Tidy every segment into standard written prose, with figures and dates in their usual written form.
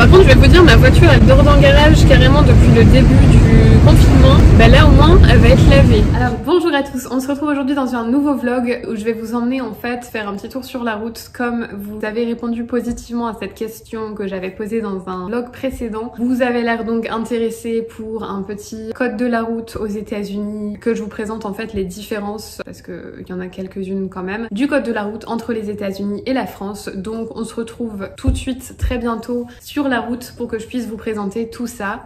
Par contre je vais vous dire, ma voiture elle dort dans le garage carrément depuis le début du confinement. Bah là au moins elle va être lavée. Alors bonjour à tous, on se retrouve aujourd'hui dans un nouveau vlog où je vais vous emmener en fait faire un petit tour sur la route. Comme vous avez répondu positivement à cette question que j'avais posée dans un vlog précédent, vous avez l'air donc intéressé pour un petit code de la route aux États-Unis, que je vous présente en fait les différences, parce qu'il y en a quelques-unes quand même, du code de la route entre les États-Unis et la France. Donc on se retrouve tout de suite très bientôt sur la route pour que je puisse vous présenter tout ça.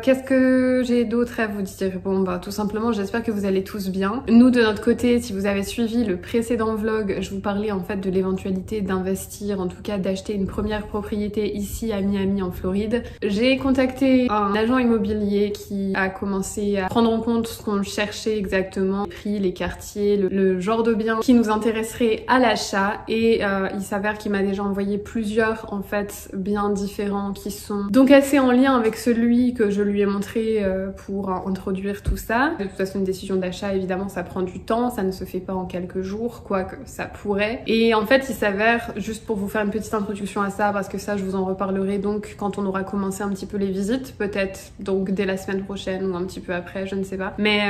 Qu'est-ce que j'ai d'autre à vous dire? Bon bah tout simplement j'espère que vous allez tous bien. Nous de notre côté, si vous avez suivi le précédent vlog, je vous parlais en fait de l'éventualité d'investir, en tout cas d'acheter une première propriété ici à Miami en Floride. J'ai contacté un agent immobilier qui a commencé à prendre en compte ce qu'on cherchait exactement, les prix, les quartiers, le genre de bien qui nous intéresserait à l'achat, et il s'avère qu'il m'a déjà envoyé plusieurs en fait biens différents qui sont donc assez en lien avec celui que je lui ai montré pour introduire tout ça. De toute façon une décision d'achat évidemment ça prend du temps, ça ne se fait pas en quelques jours, quoique ça pourrait. Et en fait il s'avère, juste pour vous faire une petite introduction à ça, parce que ça je vous en reparlerai donc quand on aura commencé un petit peu les visites, peut-être donc dès la semaine prochaine ou un petit peu après, je ne sais pas. Mais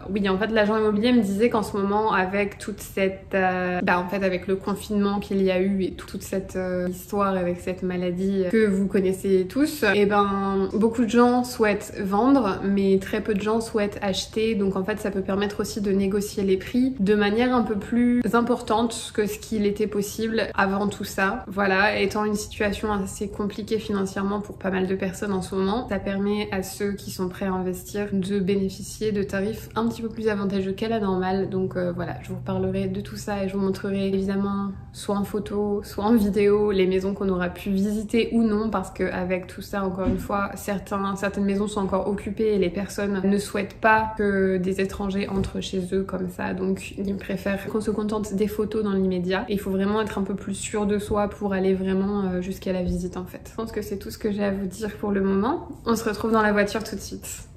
oui en fait l'agent immobilier me disait qu'en ce moment avec toute cette en fait avec le confinement qu'il y a eu et toute cette histoire avec cette maladie que vous connaissez tous, et ben beaucoup de gens souhaitent vendre mais très peu de gens souhaitent acheter. Donc en fait ça peut permettre aussi de négocier les prix de manière un peu plus importante que ce qu'il était possible avant tout ça. Voilà, étant une situation assez compliquée financièrement pour pas mal de personnes en ce moment, ça permet à ceux qui sont prêts à investir de bénéficier de tarifs un petit peu plus avantageux qu'à la normale. Donc voilà, je vous reparlerai de tout ça et je vous montrerai évidemment soit en photo, soit en vidéo les maisons qu'on aura pu visiter ou non, parce que avec tout ça, encore une fois, certaines maisons sont encore occupées et les personnes ne souhaitent pas que des étrangers entrent chez eux comme ça, donc ils préfèrent qu'on se contente des photos dans l'immédiat. Il faut vraiment être un peu plus sûr de soi pour aller vraiment jusqu'à la visite en fait. Je pense que c'est tout ce que j'ai à vous dire pour le moment. On se retrouve dans la voiture tout de suite.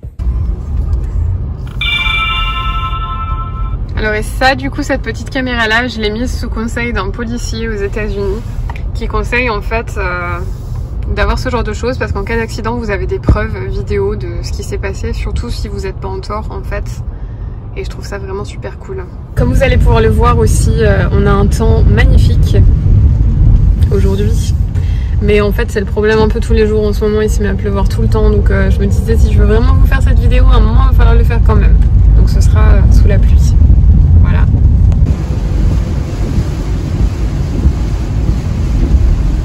Alors et ça, du coup, cette petite caméra là, je l'ai mise sous conseil d'un policier aux États-Unis qui conseille en fait d'avoir ce genre de choses, parce qu'en cas d'accident vous avez des preuves vidéo de ce qui s'est passé, surtout si vous n'êtes pas en tort en fait, et je trouve ça vraiment super cool. Comme vous allez pouvoir le voir aussi, on a un temps magnifique aujourd'hui, mais en fait c'est le problème un peu tous les jours en ce moment, il se met à pleuvoir tout le temps, donc je me disais si je veux vraiment vous faire cette vidéo, à un moment il va falloir le faire quand même, donc ce sera sous la pluie. Voilà.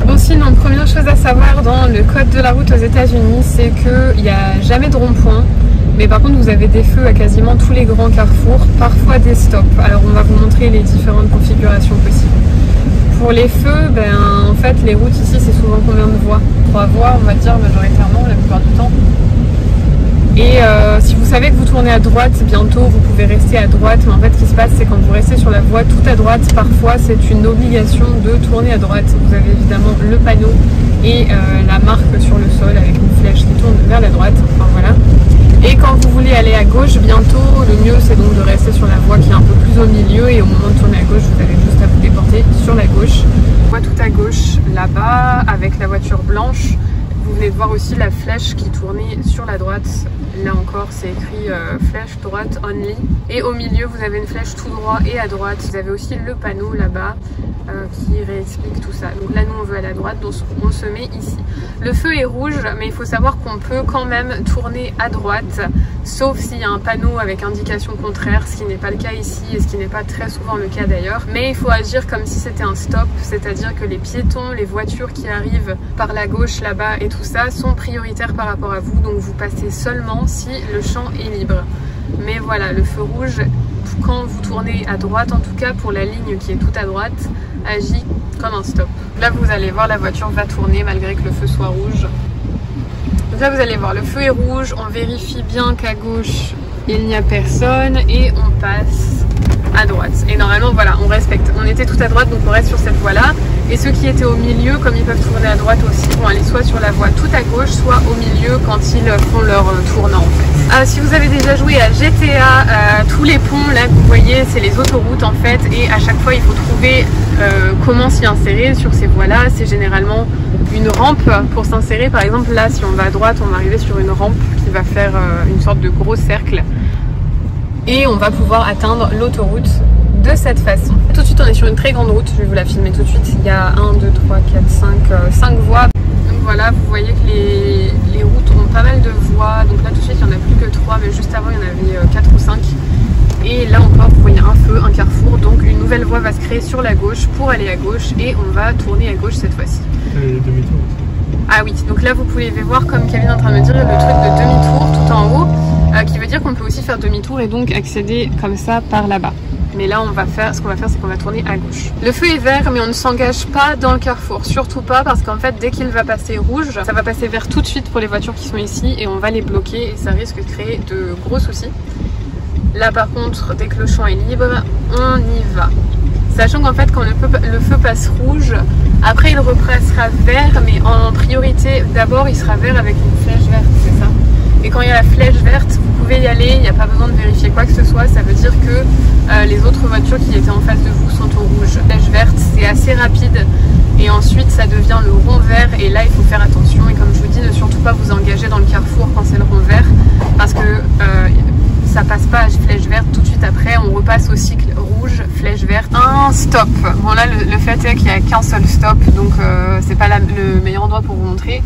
Bon sinon, première chose à savoir dans le code de la route aux États-Unis, c'est qu'il n'y a jamais de rond-point, mais par contre vous avez des feux à quasiment tous les grands carrefours, parfois des stops. Alors on va vous montrer les différentes configurations possibles. Pour les feux, en fait les routes ici c'est souvent combien de voies? 3 voies on va dire majoritairement la plupart du temps. Et si vous savez que vous tournez à droite bientôt, vous pouvez rester à droite, mais en fait ce qui se passe c'est quand vous restez sur la voie tout à droite, parfois c'est une obligation de tourner à droite. Vous avez évidemment le panneau et la marque sur le sol avec une flèche qui tourne vers la droite, enfin voilà. Et quand vous voulez aller à gauche bientôt, le mieux c'est donc de rester sur la voie qui est un peu plus au milieu, et au moment de tourner à gauche vous avez juste à vous déporter sur la gauche. On voit tout à gauche là-bas avec la voiture blanche. Vous venez de voir aussi la flèche qui tournait sur la droite. Là encore c'est écrit flèche droite only. Et au milieu vous avez une flèche tout droit, et à droite vous avez aussi le panneau là-bas qui réexplique tout ça. Donc là nous on veut aller à droite, donc on se met ici. Le feu est rouge, mais il faut savoir qu'on peut quand même tourner à droite, sauf s'il y a un panneau avec indication contraire, ce qui n'est pas le cas ici et ce qui n'est pas très souvent le cas d'ailleurs. Mais il faut agir comme si c'était un stop, c'est-à-dire que les piétons, les voitures qui arrivent par la gauche là-bas et tout ça sont prioritaires par rapport à vous, donc vous passez seulement si le champ est libre. Mais voilà, le feu rouge, quand vous tournez à droite, en tout cas pour la ligne qui est tout à droite, agit comme un stop. Là vous allez voir, la voiture va tourner malgré que le feu soit rouge. Donc là vous allez voir, le feu est rouge, on vérifie bien qu'à gauche il n'y a personne et on passe à droite. Et normalement voilà, on respecte. On était tout à droite, donc on reste sur cette voie-là. Et ceux qui étaient au milieu, comme ils peuvent tourner à droite aussi, vont aller soit sur la voie tout à gauche, soit au milieu quand ils font leur tournant en fait. Si vous avez déjà joué à GTA, tous les ponts là que vous voyez, c'est les autoroutes en fait. Et à chaque fois, il faut trouver comment s'y insérer sur ces voies-là. C'est généralement une rampe pour s'insérer. Par exemple, là, si on va à droite, on va arriver sur une rampe qui va faire une sorte de gros cercle. Et on va pouvoir atteindre l'autoroute de cette façon. Tout de suite on est sur une très grande route, je vais vous la filmer tout de suite. Il y a 1, 2, 3, 4, 5 voies. Donc voilà, vous voyez que les routes ont pas mal de voies. Donc là tout de suite il n'y en a plus que 3, mais juste avant il y en avait 4 ou 5. Et là encore vous voyez un feu, un carrefour. Donc une nouvelle voie va se créer sur la gauche pour aller à gauche. Et on va tourner à gauche cette fois-ci. Demi-tour. Ah oui, donc là vous pouvez voir comme Kevin est en train de me dire le truc de demi-tour tout en haut. Qui veut dire qu'on peut aussi faire demi-tour et donc accéder comme ça par là-bas. Mais là, ce qu'on va faire, c'est qu'on va tourner à gauche. Le feu est vert, mais on ne s'engage pas dans le carrefour. Surtout pas, parce qu'en fait, dès qu'il va passer rouge, ça va passer vert tout de suite pour les voitures qui sont ici et on va les bloquer et ça risque de créer de gros soucis. Là, par contre, dès que le champ est libre, on y va. Sachant qu'en fait, quand le feu passe rouge, après il repassera vert, mais en priorité, d'abord, il sera vert avec une flèche verte, c'est ça? Et quand il y a la flèche verte, vous pouvez y aller, il n'y a pas besoin de vérifier quoi que ce soit. Ça veut dire que les autres voitures qui étaient en face de vous sont au rouge. Flèche verte, c'est assez rapide. Et ensuite, ça devient le rond vert. Et là, il faut faire attention. Et comme je vous dis, ne surtout pas vous engager dans le carrefour quand c'est le rond vert. Parce que ça passe pas à flèche verte tout de suite après. On repasse au cycle rouge, flèche verte. Un stop. Bon là, le fait est qu'il n'y a qu'un seul stop. Donc, c'est pas le meilleur endroit pour vous montrer.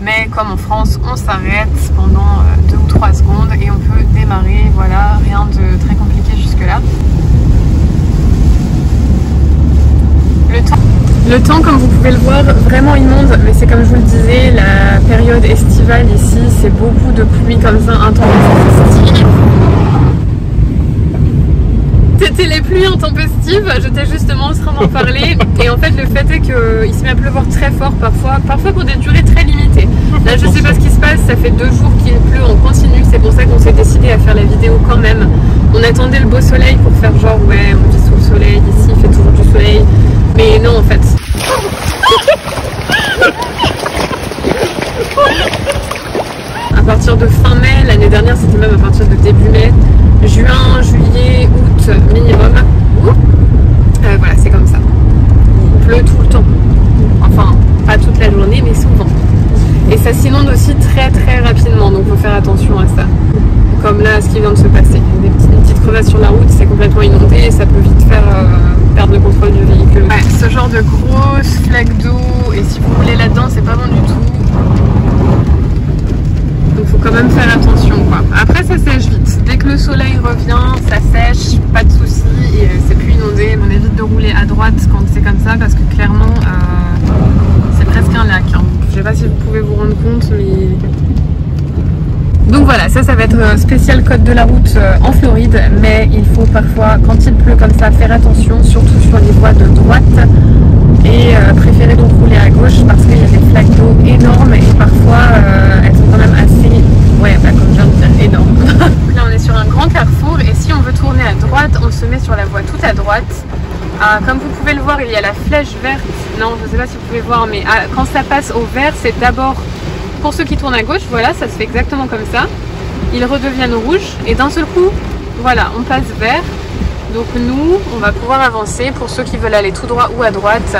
Mais comme en France, on s'arrête pendant 2 ou 3 secondes et on peut démarrer, voilà, rien de très compliqué jusque là. Le temps, comme vous pouvez le voir, vraiment immonde, mais c'est comme je vous le disais, la période estivale ici, c'est beaucoup de pluie comme ça, intempestive. C'était les pluies intempestives, j'étais justement en train d'en parler. Et en fait, le fait est qu'il se met à pleuvoir très fort parfois pour des durées très limitées. Là, je sais pas ce qui se passe, ça fait 2 jours qu'il pleut en continu. C'est pour ça qu'on s'est décidé à faire la vidéo quand même. On attendait le beau soleil pour faire genre, ouais, on vit sous le soleil, ici il fait toujours du soleil. Mais non, en fait. À partir de fin mai, l'année dernière, c'était même à partir de début mai. Juin, juillet, août minimum. Voilà, c'est comme ça. Il pleut tout le temps. Enfin, pas toute la journée, mais souvent. Et ça s'inonde aussi très très rapidement, donc il faut faire attention à ça. Comme là, ce qui vient de se passer. Des petites crevasses sur la route, c'est complètement inondé et ça peut vite faire perdre le contrôle du véhicule. Ouais, ce genre de grosses flaques d'eau, et si vous roulez là-dedans, c'est pas bon du tout. Donc il faut quand même faire attention, quoi. Après, ça sèche vite. Dès que le soleil revient, ça sèche, pas de soucis et c'est plus inondé. On évite de rouler à droite quand c'est comme ça parce que clairement, c'est presque un lac. Hein. Je sais pas si vous pouvez vous rendre compte, mais... Donc voilà, ça va être spécial code de la route en Floride, mais il faut parfois, quand il pleut comme ça, faire attention, surtout sur les voies de droite, et préférer donc rouler à gauche parce qu'il y a des flaques d'eau énormes et parfois elles sont quand même assez, ouais, bah, comme je viens de dire, énormes. Donc là on est sur un grand carrefour et si on veut tourner à droite, on se met sur la voie tout à droite. Comme vous pouvez le voir, il y a la flèche verte, non je ne sais pas si vous pouvez voir, mais quand ça passe au vert, c'est d'abord... Pour ceux qui tournent à gauche, voilà, ça se fait exactement comme ça. Ils redeviennent rouges et d'un seul coup, voilà, on passe vert. Donc nous, on va pouvoir avancer. Pour ceux qui veulent aller tout droit ou à droite,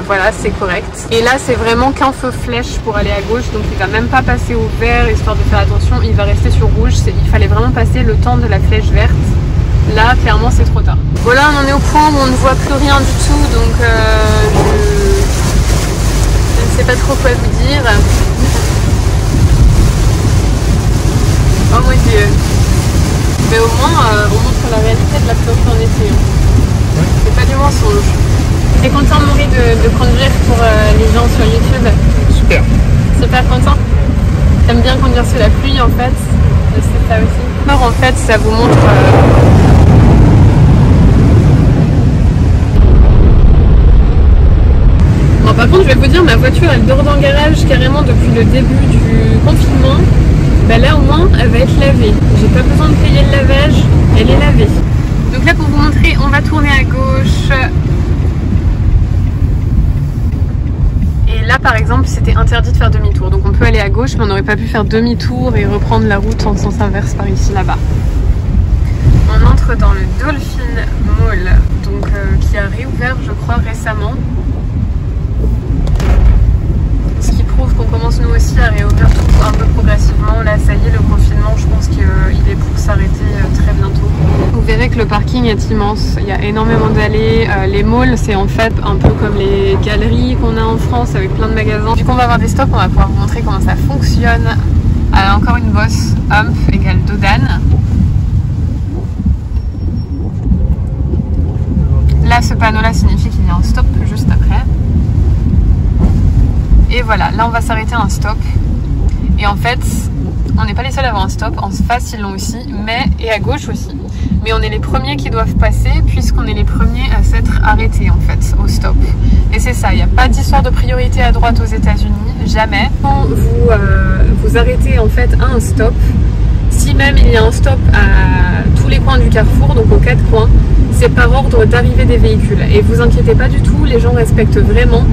voilà, c'est correct. Et là, c'est vraiment qu'un feu flèche pour aller à gauche. Donc il va même pas passer au vert, histoire de faire attention. Il va rester sur rouge. Il fallait vraiment passer le temps de la flèche verte. Là, clairement, c'est trop tard. Voilà, on en est au point où on ne voit plus rien du tout. Donc je ne sais pas trop quoi vous dire. Oh mon dieu. Mais au moins on montre la réalité de la Floride en été. Ouais. C'est pas du mensonge. T'es content Maurice de conduire pour les gens sur YouTube? Super. Super content. T'aimes bien conduire sous la pluie en fait? Je sais ça aussi. Alors en fait ça vous montre Bon, par contre je vais vous dire, ma voiture elle dort dans le garage carrément depuis le début du confinement. Bah là au moins elle va être lavée, j'ai pas besoin de payer le lavage, elle est lavée. Donc là pour vous montrer, on va tourner à gauche. Et là par exemple c'était interdit de faire demi-tour. Donc on peut aller à gauche mais on n'aurait pas pu faire demi-tour et reprendre la route en sens inverse par ici là-bas. On entre dans le Dolphin Mall, donc qui a réouvert je crois récemment. Ce qui prouve qu'on commence nous aussi à réouvrir tout un peu progressivement. Là ça y est, le confinement je pense qu'il est pour s'arrêter très bientôt. Vous verrez que le parking est immense, il y a énormément d'allées. Les malls c'est en fait un peu comme les galeries qu'on a en France avec plein de magasins. Vu qu'on va avoir des stops, on va pouvoir vous montrer comment ça fonctionne. Alors, encore une bosse, hump égale dodane. Là ce panneau là signifie qu'il y a un stop juste après. Et voilà, là on va s'arrêter à un stop. Et en fait, on n'est pas les seuls à avoir un stop. En face ils l'ont aussi, et à gauche aussi. Mais on est les premiers qui doivent passer puisqu'on est les premiers à s'être arrêtés en fait au stop. Et c'est ça, il n'y a pas d'histoire de priorité à droite aux États-Unis, jamais. Quand vous arrêtez en fait à un stop, si même il y a un stop à tous les coins du carrefour, donc aux 4 coins, c'est par ordre d'arrivée des véhicules. Et vous inquiétez pas du tout, les gens respectent vraiment.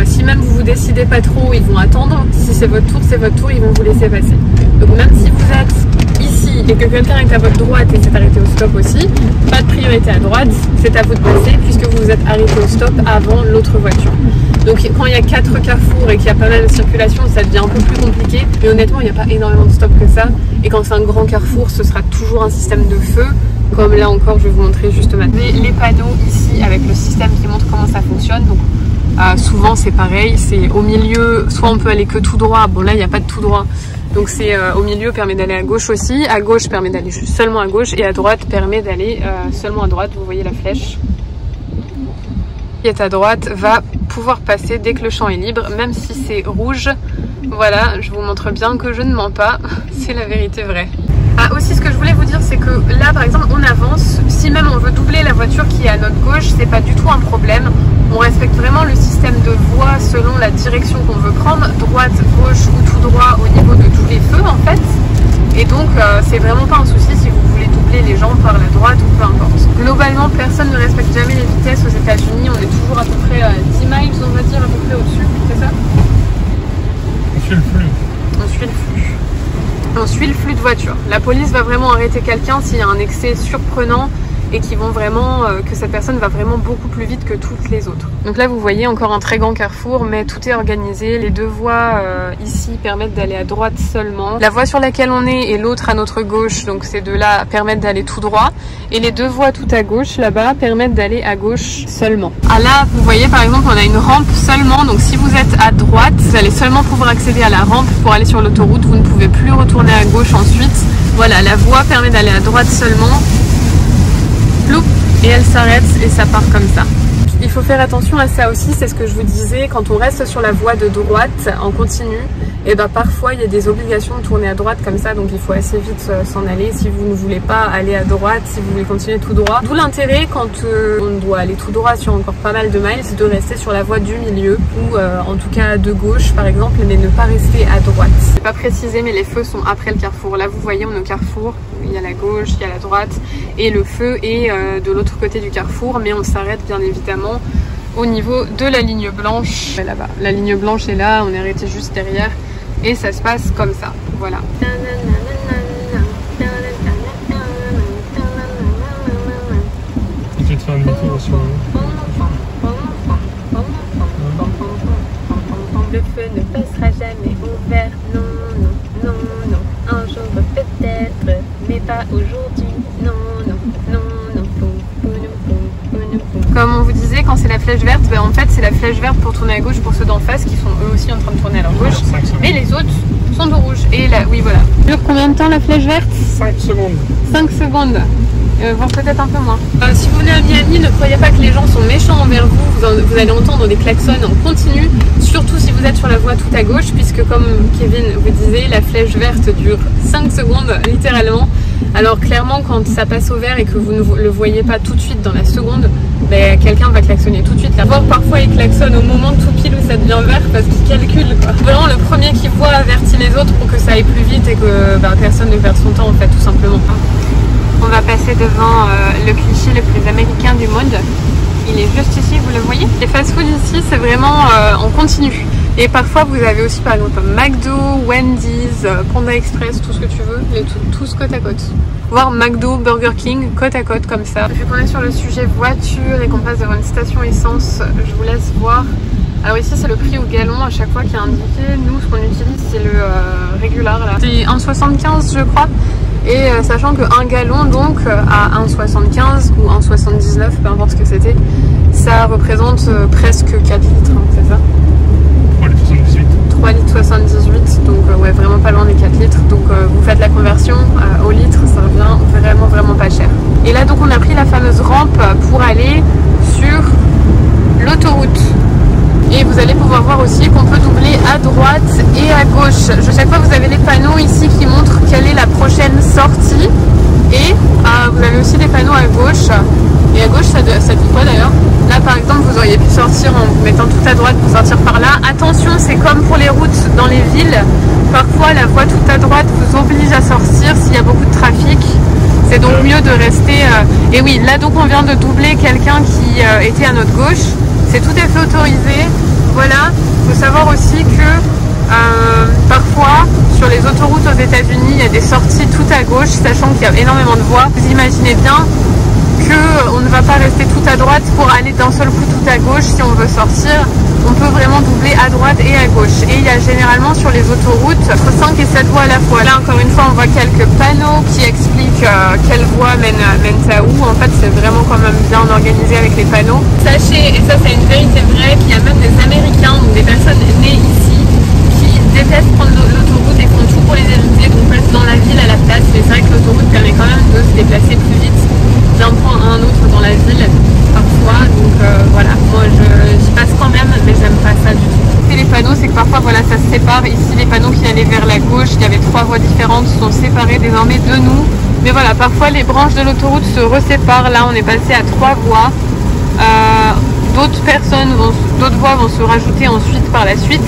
Si même vous vous décidez pas trop, ils vont attendre. Si c'est votre tour, ils vont vous laisser passer. Donc même si vous êtes ici et que quelqu'un est à votre droite et s'est arrêté au stop aussi, pas de priorité à droite, c'est à vous de passer puisque vous vous êtes arrêté au stop avant l'autre voiture. Donc quand il y a 4 carrefours et qu'il y a pas mal de circulation, ça devient un peu plus compliqué. Mais honnêtement, il n'y a pas énormément de stops que ça. Et quand c'est un grand carrefour, ce sera toujours un système de feu. Comme là encore, je vais vous montrer juste maintenant. Les panneaux ici avec le système qui montre comment ça fonctionne. Donc, souvent c'est pareil, c'est au milieu, soit on peut aller que tout droit. Bon là il n'y a pas de tout droit. Donc c'est au milieu permet d'aller à gauche aussi. À gauche permet d'aller seulement à gauche. Et à droite permet d'aller seulement à droite. Vous voyez la flèche qui est à droite va pouvoir passer dès que le champ est libre, même si c'est rouge. Voilà, je vous montre bien que je ne mens pas, c'est la vérité vraie. Ah, aussi ce que je voulais vous dire, c'est que là par exemple on avance, si même on veut doubler la voiture qui est à notre gauche, c'est pas du tout un problème. On respecte vraiment le système de voie selon la direction qu'on veut prendre, droite, gauche ou tout droit au niveau de tous les feux en fait. Et donc c'est vraiment pas un souci si vous voulez doubler les gens par la droite ou peu importe. Globalement personne ne respecte jamais les vitesses aux États-Unis, on est toujours à peu près à 10 miles on va dire à peu près au-dessus, c'est ça? On suit le flux. On suit le flux. On suit le flux de voitures. La police va vraiment arrêter quelqu'un s'il y a un excès surprenant et qui vont vraiment, que cette personne va vraiment beaucoup plus vite que toutes les autres. Donc là vous voyez encore un très grand carrefour, mais tout est organisé. Les deux voies ici permettent d'aller à droite seulement. La voie sur laquelle on est et l'autre à notre gauche, donc ces deux-là permettent d'aller tout droit. Et les deux voies tout à gauche là-bas permettent d'aller à gauche seulement. Ah là vous voyez par exemple on a une rampe seulement, donc si vous êtes à droite, vous allez seulement pouvoir accéder à la rampe pour aller sur l'autoroute. Vous ne pouvez plus retourner à gauche ensuite. Voilà, la voie permet d'aller à droite seulement. Et elle s'arrête et ça part comme ça. Il faut faire attention à ça aussi, c'est ce que je vous disais, quand on reste sur la voie de droite en continu, et ben parfois il y a des obligations de tourner à droite comme ça, donc il faut assez vite s'en aller si vous ne voulez pas aller à droite, si vous voulez continuer tout droit. D'où l'intérêt quand on doit aller tout droit sur encore pas mal de miles, de rester sur la voie du milieu, ou en tout cas de gauche par exemple, mais ne pas rester à droite. C'est pas précisé mais les feux sont après le carrefour. Là vous voyez on est au carrefour, il y a la gauche, il y a la droite, et le feu est de l'autre côté du carrefour, mais on s'arrête bien évidemment au niveau de la ligne blanche. Là-bas, la ligne blanche est là, on est arrêté juste derrière et ça se passe comme ça, voilà. Je vais te faire une météo aussi. Le feu ne passera jamais au vert, non, non, non, non, un jour peut-être, mais pas aujourd'hui, non, non, non, non. Comme on vous disait, quand c'est la flèche verte, ben en fait c'est la flèche verte pour tourner à gauche pour ceux d'en face qui sont eux aussi en train de tourner à leur gauche. Mais les autres sont de rouge. Et là, oui voilà. Dure combien de temps la flèche verte? 5 secondes. 5 secondes. Voire peut-être un peu moins. Si vous venez à Miami, ne croyez pas que les gens sont méchants envers vous. Vous allez entendre des klaxons en continu, surtout si vous êtes sur la voie tout à gauche, puisque comme Kevin vous disait, la flèche verte dure 5 secondes littéralement. Alors clairement quand ça passe au vert et que vous ne le voyez pas tout de suite dans la seconde, ben, quelqu'un va klaxonner tout de suite. Voire parfois il klaxonne au moment tout pile où ça devient vert parce qu'il calcule quoi. Vraiment le premier qui voit avertit les autres pour que ça aille plus vite et que ben, personne ne perde son temps en fait tout simplement. On va passer devant le cliché le plus américain du monde. Il est juste ici, vous le voyez. Les fast-food ici, c'est vraiment en continu. Et parfois, vous avez aussi par exemple McDo, Wendy's, Panda Express, tout ce que tu veux, tous côte à côte. Voir McDo, Burger King, côte à côte comme ça. Vu qu'on est sur le sujet voiture et qu'on passe devant une station essence, je vous laisse voir. Alors ici, c'est le prix au gallon à chaque fois qui est indiqué. Nous, ce qu'on utilise, c'est le régular là. C'est 1,75 je crois. Et sachant qu'un gallon donc à 1,75 ou 1,79, peu importe ce que c'était, ça représente presque 4 litres, hein, c'est ça? 3 litres 78, donc ouais, vraiment pas loin des 4 litres. Donc vous faites la conversion au litre, ça revient vraiment pas cher. Et là donc on a pris la fameuse rampe pour aller sur l'autoroute. Et vous allez pouvoir voir aussi qu'on peut doubler à droite et à gauche. Chaque fois vous avez les panneaux ici qui montrent quelle est la prochaine sortie. Et vous avez aussi des panneaux à gauche. Et à gauche ça dit quoi d'ailleurs? Là par exemple vous auriez pu sortir en vous mettant tout à droite pour sortir par là. Attention, c'est comme pour les routes dans les villes. Parfois la voie tout à droite vous oblige à sortir s'il y a beaucoup de trafic. C'est donc mieux de rester... Et oui, là donc on vient de doubler quelqu'un qui était à notre gauche. C'est tout à fait autorisé. Voilà, il faut savoir aussi que parfois sur les autoroutes aux États-Unis, il y a des sorties tout à gauche, sachant qu'il y a énormément de voies. Vous imaginez bien qu'on ne va pas rester tout à droite pour aller d'un seul coup tout à gauche. Si on veut sortir, on peut vraiment doubler à droite et à gauche. Et il y a généralement sur les autoroutes entre 5 et 7 voies à la fois. Là encore une fois, on voit quelques panneaux qui expliquent quelle voie mène à où. En fait, c'est vraiment quand même bien organisé avec les panneaux. Sachez, et ça c'est une vérité vraie, qu'il y a même des Américains, donc des personnes nées ici, qui détestent prendre l'autoroute et font tout pour les éviter, donc passent dans la ville à la place. Mais c'est vrai que l'autoroute permet quand même de se déplacer plus vite d'un point à un autre dans la ville parfois, donc voilà, moi j'y passe quand même, mais j'aime pas ça du tout. Et les panneaux, c'est que parfois voilà, ça se sépare. Ici les panneaux qui allaient vers la gauche, il y avait 3 voies différentes, sont séparés désormais de nous. Mais voilà, parfois les branches de l'autoroute se reséparent. Là on est passé à 3 voies. D'autres voies vont se rajouter ensuite par la suite.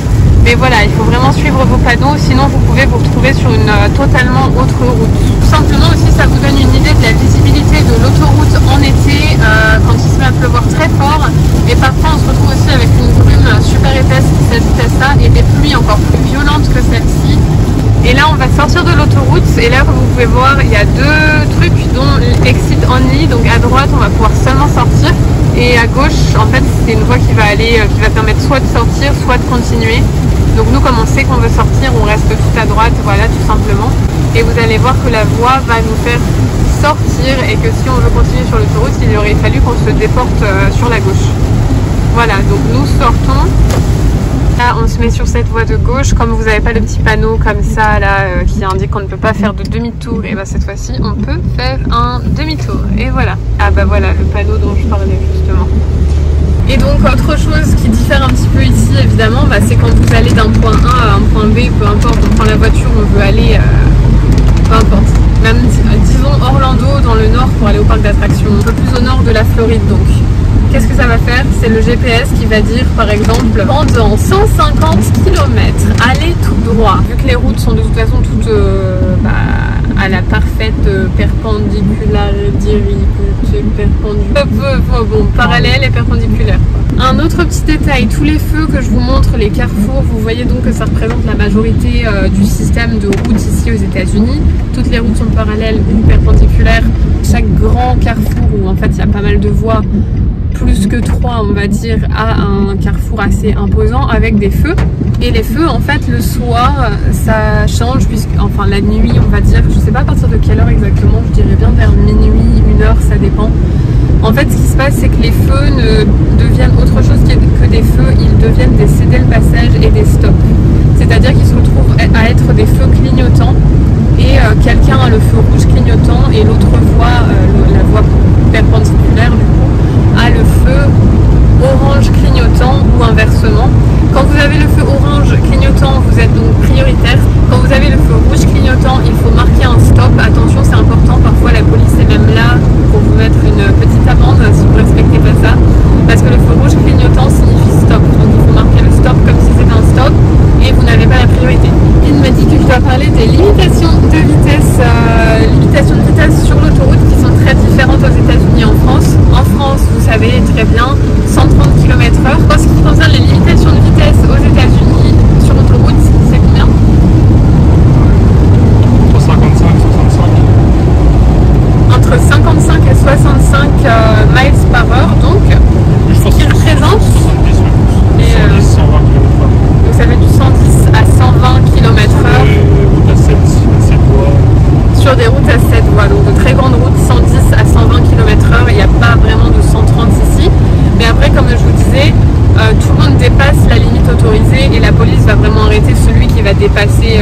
Mais voilà, il faut vraiment suivre vos panneaux, sinon vous pouvez vous retrouver sur une totalement autre route. Tout simplement aussi, ça vous donne une idée de la visibilité de l'autoroute en été, quand il se met à pleuvoir très fort. Et parfois on se retrouve aussi avec une brume super épaisse qui s'ajoute à ça, et des pluies encore plus violentes que celle-ci. Et là on va sortir de l'autoroute, et là comme vous pouvez voir, il y a 2 trucs dont exit only, donc à droite on va pouvoir seulement sortir, et à gauche en fait c'est une voie qui va permettre soit de sortir, soit de continuer. Donc nous, comme on sait qu'on veut sortir, on reste tout à droite, voilà, tout simplement. Et vous allez voir que la voie va nous faire sortir, et que si on veut continuer sur l'autoroute, il aurait fallu qu'on se déporte sur la gauche. Voilà, donc nous sortons. Là, on se met sur cette voie de gauche. Comme vous n'avez pas le petit panneau comme ça, là, qui indique qu'on ne peut pas faire de demi-tour, et bah cette fois-ci, on peut faire un demi-tour. Et voilà. Ah bah voilà, le panneau dont je parlais justement. Et donc autre chose qui diffère un petit peu ici évidemment, bah, c'est quand vous allez d'un point A à un point B, peu importe, on prend la voiture, on veut aller, peu importe, même disons Orlando dans le nord pour aller au parc d'attractions, un peu plus au nord de la Floride donc. Qu'est-ce que ça va faire? C'est le GPS qui va dire par exemple pendant 150 km, allez tout droit. Vu que les routes sont de toute façon toutes à la parfaite parallèle et perpendiculaire. Un autre petit détail, tous les feux que je vous montre, les carrefours, vous voyez donc que ça représente la majorité du système de routes ici aux États-Unis. Toutes les routes sont parallèles ou perpendiculaires. Chaque grand carrefour où en fait il y a pas mal de voies, plus que 3 on va dire, à un carrefour assez imposant avec des feux. Et les feux en fait le soir ça change, enfin la nuit on va dire, je sais pas à partir de quelle heure exactement, je dirais bien vers minuit, 1 heure, ça dépend. En fait ce qui se passe c'est que les feux ne deviennent autre chose que des feux, ils deviennent des céder le passage et des stops. C'est-à-dire qu'ils se retrouvent à être des feux clignotants, et quelqu'un a le feu rouge clignotant et l'autre voie, la voie perpendiculaire du coup, a le feu orange clignotant ou inversement. Quand vous avez le feu orange clignotant, vous êtes donc prioritaire. Quand vous avez le feu rouge clignotant, il faut marquer un stop. Attention, c'est important, parfois la police est même là pour vous mettre une petite amende si vous ne respectez pas ça. Parce que le feu rouge clignotant signifie stop. Donc il faut marquer le stop comme si c'était un stop et vous n'avez pas la priorité. Il me dit que je dois parler des limitations de vitesse sur l'autoroute. police va vraiment arrêter celui qui va dépasser,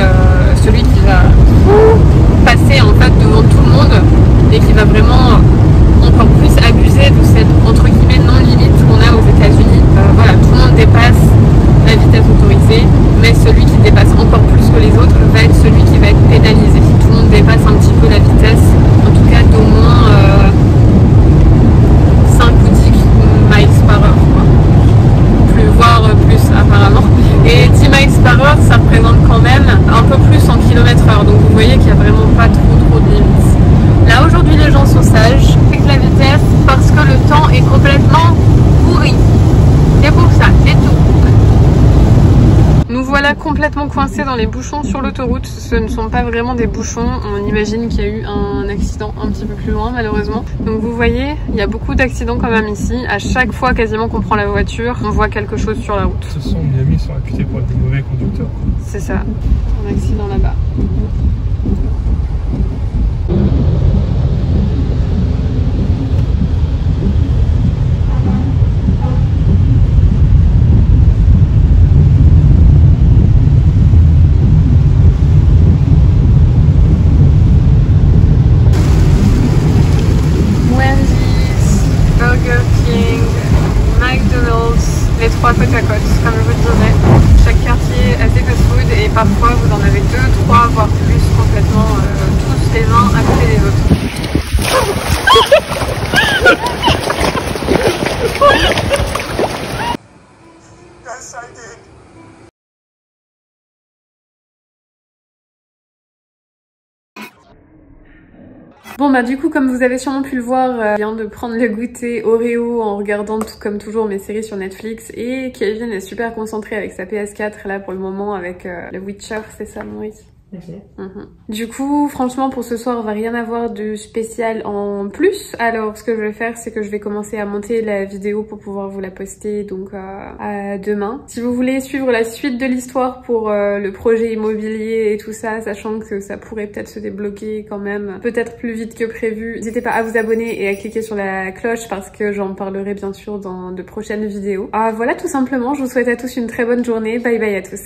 celui qui va passer en fait devant tout le monde et qui va vraiment encore plus abuser de cette entre guillemets non limite qu'on a aux États-Unis. Voilà, tout le monde dépasse la vitesse autorisée, mais celui qui dépasse encore plus que les autres va être celui qui va être pénalisé. Tout le monde dépasse un petit peu la vitesse, en tout cas d'au moins 5 ou 10 miles par heure, quoi. Voire plus apparemment. Et 10 miles par heure, ça représente quand même un peu plus en km/h. Donc vous voyez qu'il n'y a vraiment pas trop de limites. Là aujourd'hui les gens sont sages avec la vitesse parce que le temps est complètement pourri. C'est pour ça, c'est tout. Nous voilà complètement coincés dans les bouchons sur l'autoroute. Ce ne sont pas vraiment des bouchons. On imagine qu'il y a eu un accident un petit peu plus loin malheureusement. Donc vous voyez, il y a beaucoup d'accidents quand même ici. À chaque fois quasiment qu'on prend la voiture, on voit quelque chose sur la route. De toute façon, Miami sont réputés pour être des mauvais conducteurs. C'est ça. Un accident là-bas. Les trois côte à côte, comme je vous le disais. Chaque quartier a ses fast-food et parfois vous en avez 2, 3, voire plus complètement, tous les uns à côté des autres. Yes, I did. Bon bah du coup comme vous avez sûrement pu le voir, je viens de prendre le goûter Oreo en regardant tout comme toujours mes séries sur Netflix et Kevin est super concentré avec sa PS4 là pour le moment avec le Witcher, c'est ça Maurice? Okay. Du coup, franchement, pour ce soir, on va rien avoir de spécial en plus. Alors, ce que je vais faire, c'est que je vais commencer à monter la vidéo pour pouvoir vous la poster donc à demain. Si vous voulez suivre la suite de l'histoire pour le projet immobilier et tout ça, sachant que ça pourrait peut-être se débloquer quand même, peut-être plus vite que prévu, n'hésitez pas à vous abonner et à cliquer sur la cloche parce que j'en parlerai bien sûr dans de prochaines vidéos. Voilà, tout simplement. Je vous souhaite à tous une très bonne journée. Bye bye à tous.